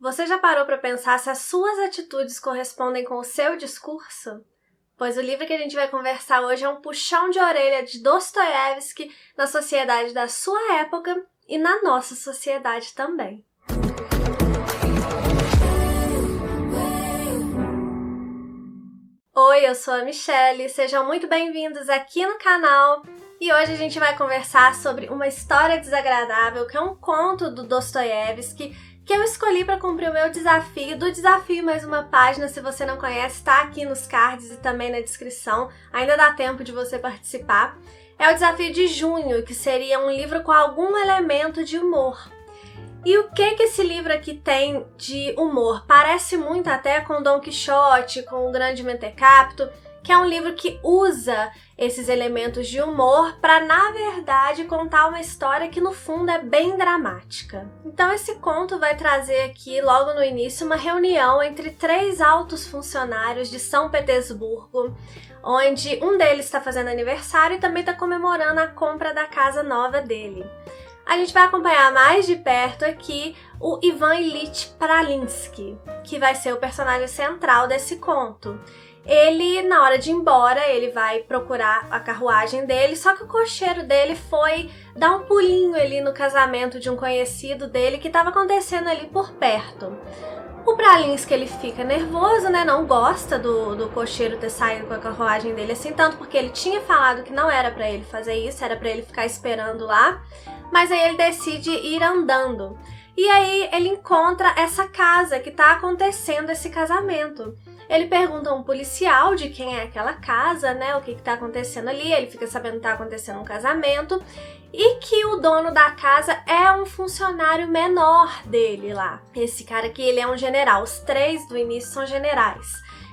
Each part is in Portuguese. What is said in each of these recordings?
Você já parou para pensar se as suas atitudes correspondem com o seu discurso? Pois o livro que a gente vai conversar hoje é um puxão de orelha de Dostoiévski na sociedade da sua época e na nossa sociedade também. Oi, eu sou a Michelle, sejam muito bem-vindos aqui no canal. E hoje a gente vai conversar sobre uma história desagradável, que é um conto do Dostoiévski, que eu escolhi para cumprir o meu desafio. Do desafio mais uma página, se você não conhece, está aqui nos cards e também na descrição. Ainda dá tempo de você participar. É o desafio de junho, que seria um livro com algum elemento de humor. E o que esse livro aqui tem de humor? Parece muito até com Dom Quixote, com O Grande Mentecapto, que é um livro que usa esses elementos de humor para, na verdade, contar uma história que, no fundo, é bem dramática. Então, esse conto vai trazer aqui, logo no início, uma reunião entre 3 altos funcionários de São Petersburgo, onde um deles está fazendo aniversário e também está comemorando a compra da casa nova dele. A gente vai acompanhar mais de perto aqui o Ivan Ilyich Pralinsky, que vai ser o personagem central desse conto. Ele, na hora de ir embora, ele vai procurar a carruagem dele, só que o cocheiro dele foi dar um pulinho ali no casamento de um conhecido dele que estava acontecendo ali por perto. O Pralinsky, ele fica nervoso, né? Não gosta do cocheiro ter saído com a carruagem dele assim, tanto porque ele tinha falado que não era pra ele fazer isso, era pra ele ficar esperando lá, mas aí ele decide ir andando. E aí ele encontra essa casa que tá acontecendo esse casamento. Ele pergunta a um policial de quem é aquela casa, né, o que tá acontecendo ali, ele fica sabendo que tá acontecendo um casamento e que o dono da casa é um funcionário menor dele lá. Esse cara aqui, ele é um general, os 3 do início são generais.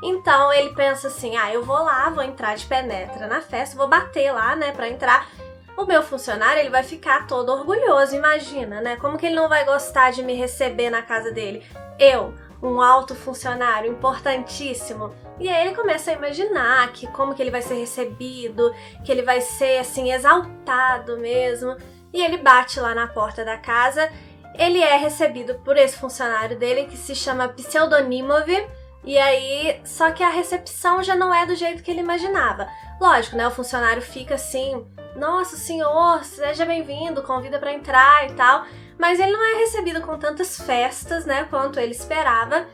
Então ele pensa assim, eu vou lá, vou entrar de penetra na festa, vou bater lá, né, pra entrar. O meu funcionário, ele vai ficar todo orgulhoso, imagina, né, como que ele não vai gostar de me receber na casa dele? Eu, um alto funcionário importantíssimo. E aí ele começa a imaginar que como que ele vai ser recebido, que ele vai ser assim exaltado mesmo. E ele bate lá na porta da casa. Ele é recebido por esse funcionário dele que se chama Pseudonimov. E aí, só que a recepção já não é do jeito que ele imaginava. Lógico, né? O funcionário fica assim, nossa senhor, seja bem-vindo, convida para entrar e tal. Mas ele não é recebido com tantas festas, né, quanto ele esperava.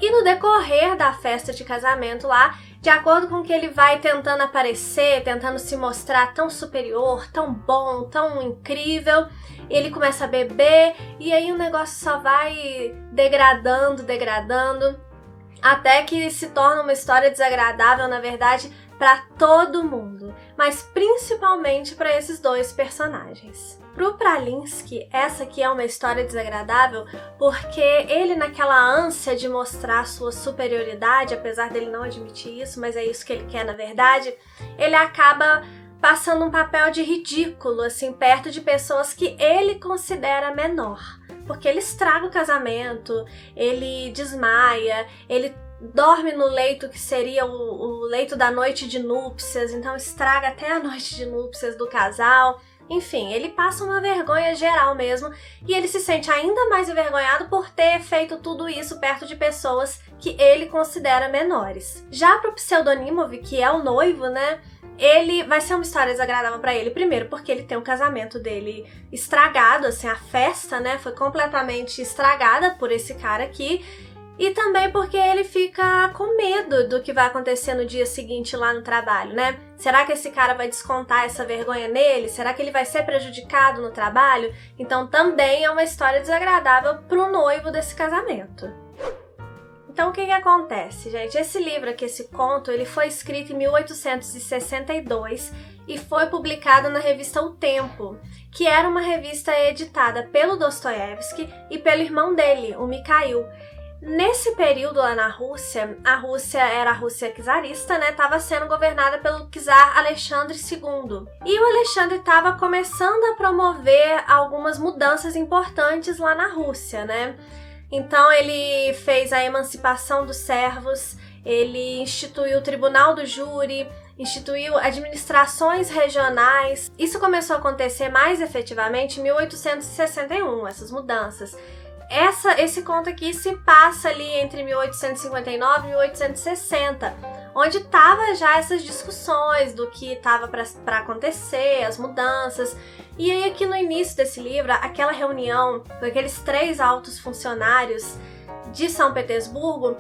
E no decorrer da festa de casamento lá, de acordo com que ele vai tentando aparecer, tentando se mostrar tão superior, tão bom, tão incrível, ele começa a beber e aí o negócio só vai degradando, até que se torna uma história desagradável, na verdade, para todo mundo, mas principalmente para esses 2 personagens. Pro Pralinsky, essa aqui é uma história desagradável porque ele, naquela ânsia de mostrar sua superioridade, apesar dele não admitir isso, mas é isso que ele quer na verdade, ele acaba passando um papel de ridículo, assim, perto de pessoas que ele considera menor. Porque ele estraga o casamento, ele desmaia, ele dorme no leito que seria o leito da noite de núpcias, então estraga até a noite de núpcias do casal. Enfim, ele passa uma vergonha geral mesmo e ele se sente ainda mais envergonhado por ter feito tudo isso perto de pessoas que ele considera menores. Já pro Pseudonimov, que é o noivo, né, ele vai ser uma história desagradável pra ele. Primeiro, porque ele tem o casamento dele estragado, assim, a festa, né, foi completamente estragada por esse cara aqui. E também porque ele fica com medo do que vai acontecer no dia seguinte lá no trabalho, né? Será que esse cara vai descontar essa vergonha nele? Será que ele vai ser prejudicado no trabalho? Então também é uma história desagradável pro noivo desse casamento. Então o que acontece, gente? Esse livro aqui, esse conto, ele foi escrito em 1862 e foi publicado na revista O Tempo, que era uma revista editada pelo Dostoiévski e pelo irmão dele, o Mikhail. Nesse período lá na Rússia, a Rússia era a Rússia czarista, né? Estava sendo governada pelo czar Alexandre II. E o Alexandre estava começando a promover algumas mudanças importantes lá na Rússia, né? Então ele fez a emancipação dos servos, ele instituiu o Tribunal do Júri, instituiu administrações regionais. Isso começou a acontecer mais efetivamente em 1861, essas mudanças. Esse conto aqui se passa ali entre 1859 e 1860, onde tava já essas discussões do que tava para acontecer, as mudanças. E aí aqui no início desse livro, aquela reunião com aqueles 3 altos funcionários de São Petersburgo,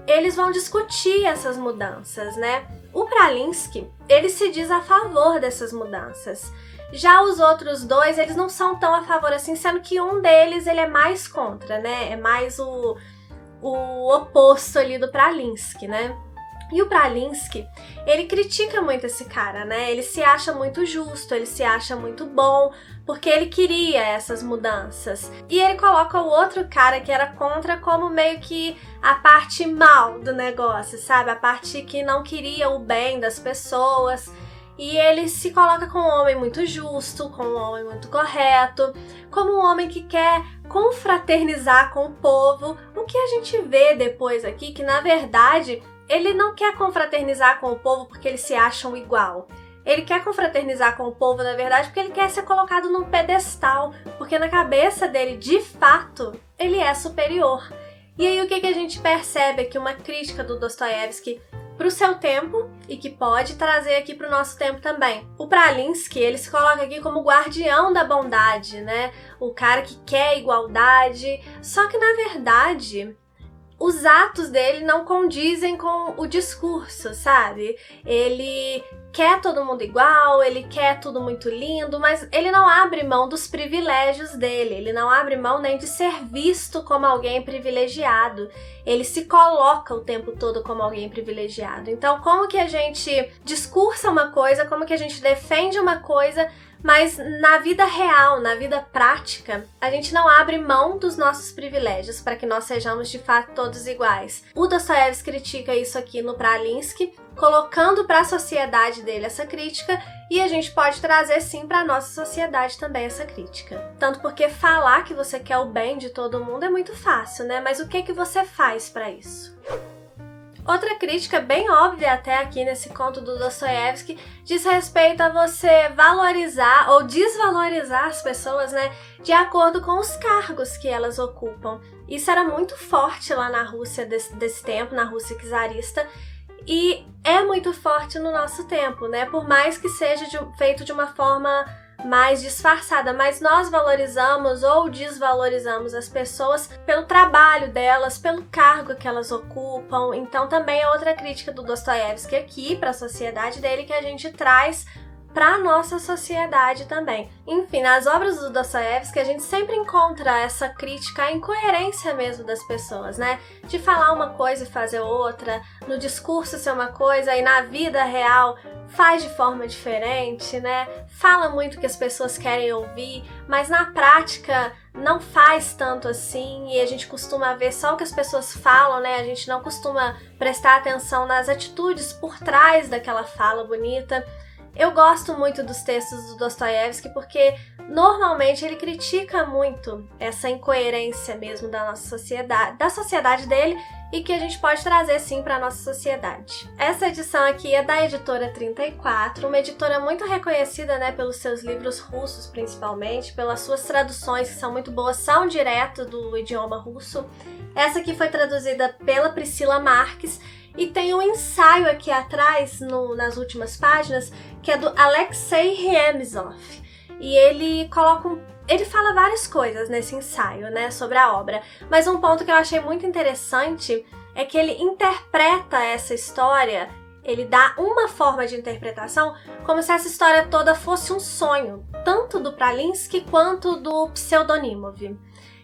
eles vão discutir essas mudanças, né? O Pralinsky, ele se diz a favor dessas mudanças. Já os outros 2, eles não são tão a favor assim, sendo que um deles, ele é mais contra, né? É mais o oposto ali do Pralinsky, né? E o Pralinsky, ele critica muito esse cara, né? Ele se acha muito justo, ele se acha muito bom, porque ele queria essas mudanças. E ele coloca o outro cara que era contra como meio que a parte mal do negócio, sabe? A parte que não queria o bem das pessoas. E ele se coloca como um homem muito justo, como um homem muito correto, como um homem que quer confraternizar com o povo. O que a gente vê depois aqui, que na verdade ele não quer confraternizar com o povo porque eles se acham igual. Ele quer confraternizar com o povo, na verdade, porque ele quer ser colocado num pedestal, porque na cabeça dele, de fato, ele é superior. E aí o que a gente percebe aqui? Uma crítica do Dostoiévski para o seu tempo e que pode trazer aqui para o nosso tempo também. O Pralinsky, ele se coloca aqui como guardião da bondade, né? O cara que quer igualdade, só que na verdade os atos dele não condizem com o discurso, sabe? Ele quer todo mundo igual, ele quer tudo muito lindo, mas ele não abre mão dos privilégios dele, ele não abre mão nem de ser visto como alguém privilegiado. Ele se coloca o tempo todo como alguém privilegiado. Então, como que a gente discursa uma coisa, como que a gente defende uma coisa, mas na vida real, na vida prática, a gente não abre mão dos nossos privilégios para que nós sejamos de fato todos iguais. O Dostoiévski critica isso aqui no Pralinsky, colocando para a sociedade dele essa crítica, e a gente pode trazer sim para a nossa sociedade também essa crítica. Tanto porque falar que você quer o bem de todo mundo é muito fácil, né? Mas o que você faz para isso? Outra crítica bem óbvia até aqui nesse conto do Dostoiévski diz respeito a você valorizar ou desvalorizar as pessoas, né, de acordo com os cargos que elas ocupam. Isso era muito forte lá na Rússia desse tempo, na Rússia czarista, e é muito forte no nosso tempo, né, por mais que seja feito de uma forma mais disfarçada, mas nós valorizamos ou desvalorizamos as pessoas pelo trabalho delas, pelo cargo que elas ocupam. Então também é outra crítica do Dostoiévski aqui para a sociedade dele que a gente traz para a nossa sociedade também. Enfim, nas obras do Dostoiévski a gente sempre encontra essa crítica à incoerência mesmo das pessoas, né? De falar uma coisa e fazer outra, no discurso ser uma coisa e na vida real faz de forma diferente, né? Fala muito o que as pessoas querem ouvir, mas na prática não faz tanto assim, e a gente costuma ver só o que as pessoas falam, né? A gente não costuma prestar atenção nas atitudes por trás daquela fala bonita. Eu gosto muito dos textos do Dostoiévski porque normalmente ele critica muito essa incoerência mesmo da nossa sociedade, da sociedade dele, e que a gente pode trazer sim para a nossa sociedade. Essa edição aqui é da editora 34, uma editora muito reconhecida, né, pelos seus livros russos principalmente, pelas suas traduções que são muito boas, são direto do idioma russo. Essa aqui foi traduzida pela Priscila Marques e tem um ensaio aqui atrás, nas últimas páginas, que é do Alexei Remezov. E ele fala várias coisas nesse ensaio, né, sobre a obra. Mas um ponto que eu achei muito interessante é que ele interpreta essa história, ele dá uma forma de interpretação como se essa história toda fosse um sonho, tanto do Pralinsky quanto do Pseudonimov.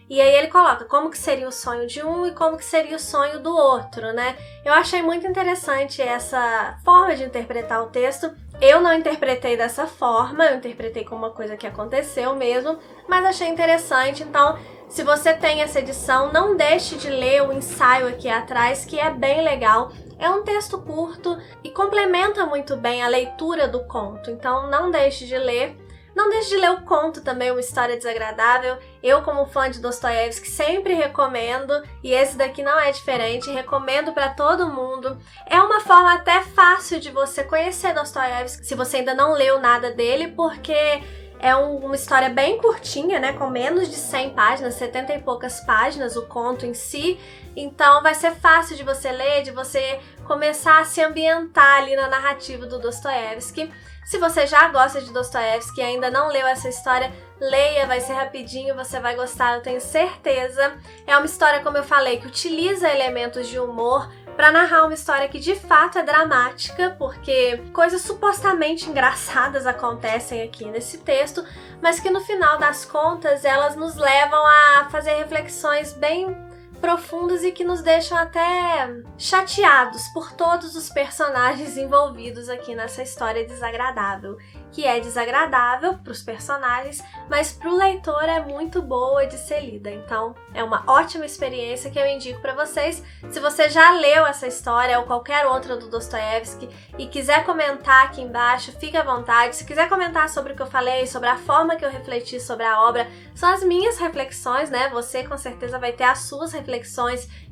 E aí ele coloca como que seria o sonho de um e como que seria o sonho do outro, né? Eu achei muito interessante essa forma de interpretar o texto. Eu não interpretei dessa forma, eu interpretei como uma coisa que aconteceu mesmo, mas achei interessante. Então, se você tem essa edição, não deixe de ler o ensaio aqui atrás, que é bem legal. É um texto curto e complementa muito bem a leitura do conto, então não deixe de ler. Não deixe de ler o conto também, Uma História Desagradável. Eu, como fã de Dostoiévski, sempre recomendo, e esse daqui não é diferente, recomendo para todo mundo. É uma forma até fácil de você conhecer Dostoiévski, se você ainda não leu nada dele, porque É uma história bem curtinha, né, com menos de 100 páginas, 70 e poucas páginas o conto em si, então vai ser fácil de você ler, de você começar a se ambientar ali na narrativa do Dostoiévski. Se você já gosta de Dostoiévski e ainda não leu essa história, leia, vai ser rapidinho, você vai gostar, eu tenho certeza. É uma história, como eu falei, que utiliza elementos de humor para narrar uma história que de fato é dramática, porque coisas supostamente engraçadas acontecem aqui nesse texto, mas que no final das contas elas nos levam a fazer reflexões bem profundas e que nos deixam até chateados por todos os personagens envolvidos aqui nessa história desagradável, que é desagradável para os personagens, mas para o leitor é muito boa de ser lida. Então é uma ótima experiência que eu indico para vocês. Se você já leu essa história ou qualquer outra do Dostoiévski e quiser comentar aqui embaixo, fique à vontade. Se quiser comentar sobre o que eu falei, sobre a forma que eu refleti sobre a obra, são as minhas reflexões, né? Você com certeza vai ter as suas reflexões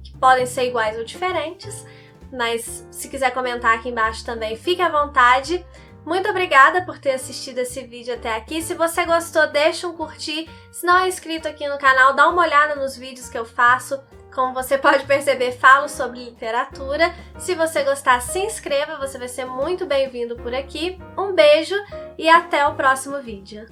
que podem ser iguais ou diferentes, mas se quiser comentar aqui embaixo também, fique à vontade. Muito obrigada por ter assistido esse vídeo até aqui. Se você gostou, deixa um curtir. Se não é inscrito aqui no canal, dá uma olhada nos vídeos que eu faço. Como você pode perceber, falo sobre literatura. Se você gostar, se inscreva, você vai ser muito bem-vindo por aqui. Um beijo e até o próximo vídeo.